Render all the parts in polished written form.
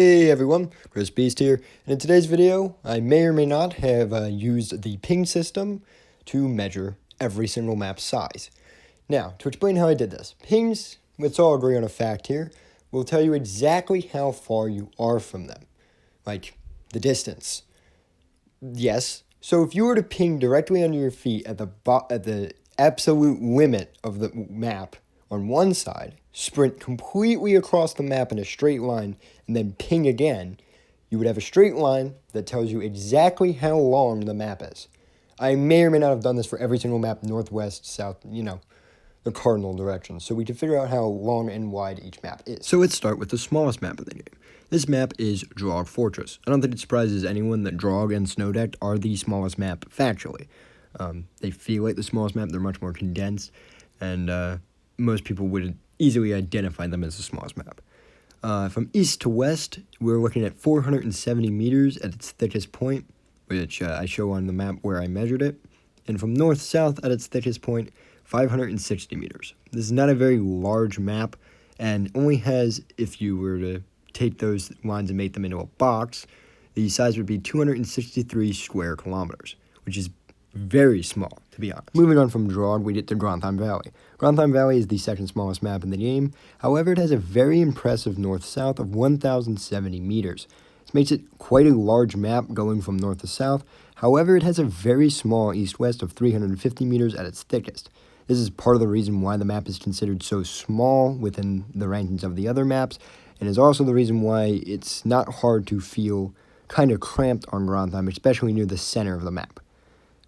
Hey everyone, Chris Beast here, and in today's video, I may or may not have used the ping system to measure every single map size. Now, to explain how I did this, pings, let's all agree on a fact here, will tell you exactly how far you are from them, like the distance. Yes, so if you were to ping directly under your feet at the absolute limit of the map on one side, sprint completely across the map in a straight line, and then ping again, you would have a straight line that tells you exactly how long the map is. I may or may not have done this for every single map, northwest, south, the cardinal directions, so we can figure out how long and wide each map is. So let's start with the smallest map of the game. This map is Drog Fortress. I don't think it surprises anyone that Drog and Snowdecked are the smallest map factually. They feel like the smallest map, they're much more condensed, and most people would easily identify them as the smallest map. From east to west, we're looking at 470 meters at its thickest point, which I show on the map where I measured it. And from north-south at its thickest point, 560 meters. This is not a very large map, and only has, if you were to take those lines and make them into a box, the size would be 263 square kilometers, which is very small, to be honest. Moving on from Drog, we get to Grantham Valley. Grantham Valley is the second smallest map in the game. However, it has a very impressive north-south of 1,070 meters. This makes it quite a large map going from north to south. However, it has a very small east-west of 350 meters at its thickest. This is part of the reason why the map is considered so small within the rankings of the other maps, and is also the reason why it's not hard to feel kind of cramped on Grantham, especially near the center of the map.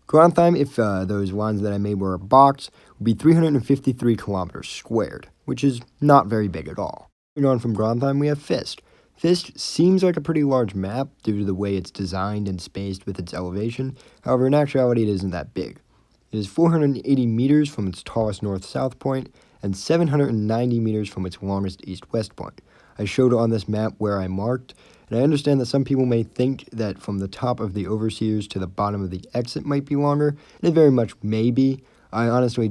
Grantham, if those lines that I made were a box, would be 353 kilometers squared, which is not very big at all. Moving on from Grantham, we have Fist. Fist seems like a pretty large map due to the way it's designed and spaced with its elevation. However, in actuality, it isn't that big. It is 480 meters from its tallest north-south point and 790 meters from its longest east-west point. I showed on this map where I marked, and I understand that some people may think that from the top of the Overseers to the bottom of the exit might be longer, and it very much may be. I honestly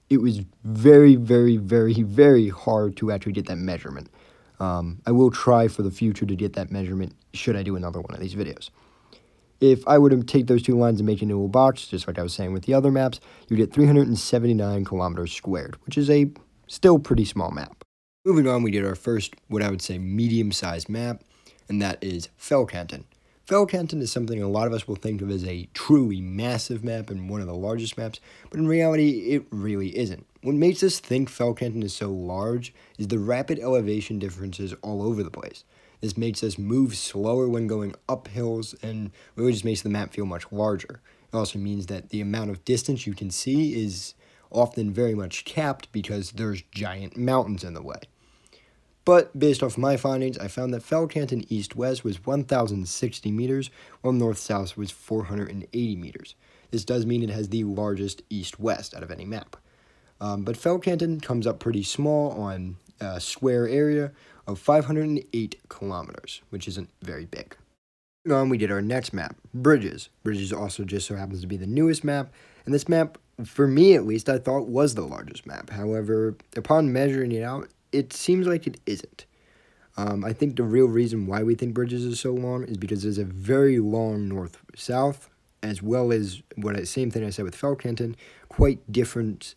it was very, very, very, very hard to actually get that measurement. I will try for the future to get that measurement should I do another one of these videos. If I were to take those two lines and make it into a box, just like I was saying with the other maps, you'd get 379 kilometers squared, which is a still pretty small map. Moving on, we did our first, what I would say, medium-sized map, and that is Falcanton. Falcanton is something a lot of us will think of as a truly massive map and one of the largest maps, but in reality, it really isn't. What makes us think Falcanton is so large is the rapid elevation differences all over the place. This makes us move slower when going up hills and really just makes the map feel much larger. It also means that the amount of distance you can see is often very much capped because there's giant mountains in the way. But based off my findings, I found that Falcanton east-west was 1,060 meters, while north-south was 480 meters. This does mean it has the largest east-west out of any map. But Falcanton comes up pretty small on a square area of 508 kilometers, which isn't very big. Moving on, we did our next map, Bridges. Bridges also just so happens to be the newest map, and this map, for me at least, I thought was the largest map. However, upon measuring it out, it seems like it isn't. I think the real reason why we think Bridges is so long is because there's a very long north-south, as well as same thing I said with Falcanton, quite different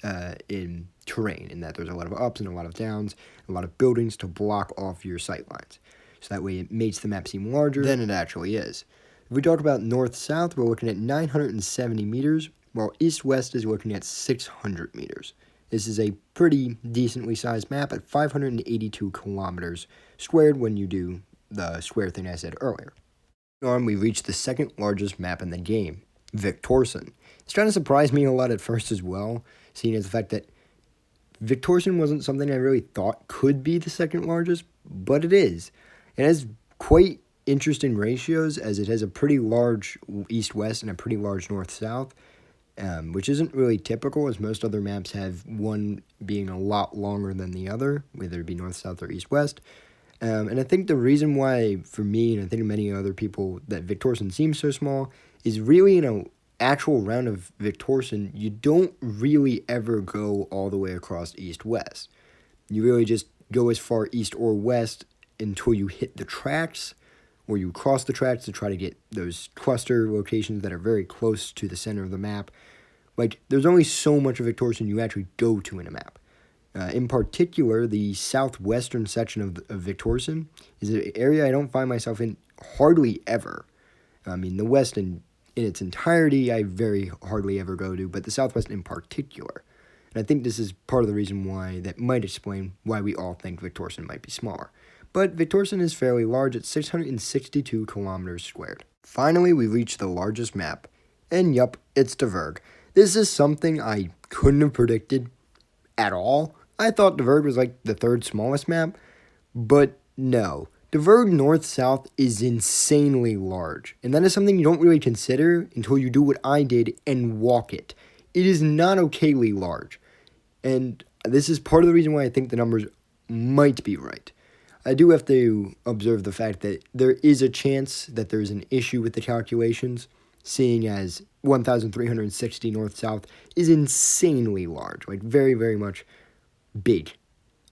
in terrain, in that there's a lot of ups and a lot of downs, a lot of buildings to block off your sight lines. So that way it makes the map seem larger than it actually is. If we talk about north-south, we're looking at 970 meters, while east-west is looking at 600 meters. This is a pretty decently sized map at 582 kilometers squared when you do the square thing I said earlier. On, we reached the second largest map in the game, Viktorson. It's trying to surprise me a lot at first as well, seeing as the fact that Viktorson wasn't something I really thought could be the second largest, but it is. It has quite interesting ratios, as it has a pretty large east-west and a pretty large north-south, which isn't really typical, as most other maps have one being a lot longer than the other, whether it be north-south or east-west. And I think the reason why, for me, and I think many other people, that Viktorson seems so small, is really in an actual round of Viktorson, you don't really ever go all the way across east-west. You really just go as far east or west until you hit the tracks, or you cross the tracks to try to get those cluster locations that are very close to the center of the map. Like, there's only so much of Viktorson you actually go to in a map. In particular, the southwestern section of Viktorson is an area I don't find myself in hardly ever. I mean, the west in its entirety I very hardly ever go to, but the southwest in particular. And I think this is part of the reason why that might explain why we all think Viktorson might be smaller. But Viktorson is fairly large at 662 kilometers squared. Finally, we reached the largest map. And yup, it's the Verg. This is something I couldn't have predicted at all. I thought the Verg was like the third smallest map, but no. The Verg north-south is insanely large, and that is something you don't really consider until you do what I did and walk it. It is not okayly large, and this is part of the reason why I think the numbers might be right. I do have to observe the fact that there is a chance that there's an issue with the calculations, seeing as 1,360 north-south is insanely large, like very, very much big.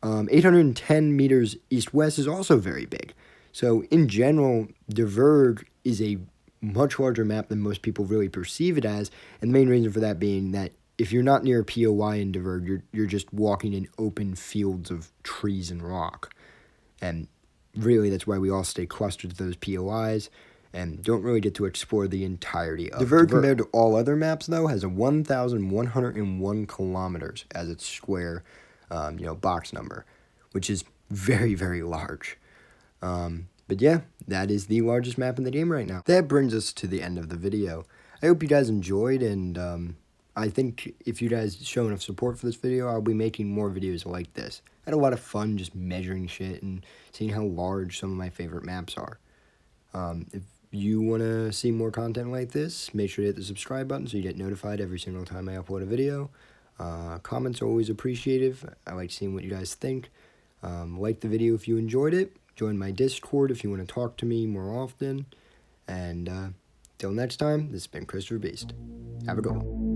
810 meters east-west is also very big. So, in general, the Verg is a much larger map than most people really perceive it as, and the main reason for that being that if you're not near a POI in the Verg, you're just walking in open fields of trees and rock. And really, that's why we all stay clustered to those POIs and don't really get to explore the entirety of the Verg. Compared to all other maps, though, has a 1,101 kilometers as its square box number, which is very, very large. But yeah, that is the largest map in the game right now. That brings us to the end of the video. I hope you guys enjoyed, and I think if you guys show enough support for this video, I'll be making more videos like this. I had a lot of fun just measuring shit and seeing how large some of my favorite maps are. If you want to see more content like this, make sure to hit the subscribe button so you get notified every single time I upload a video. Comments are always appreciative. I like seeing what you guys think. Like the video if you enjoyed it. Join my Discord if you want to talk to me more often. And till next time, this has been Christopher Beast. Have a good one.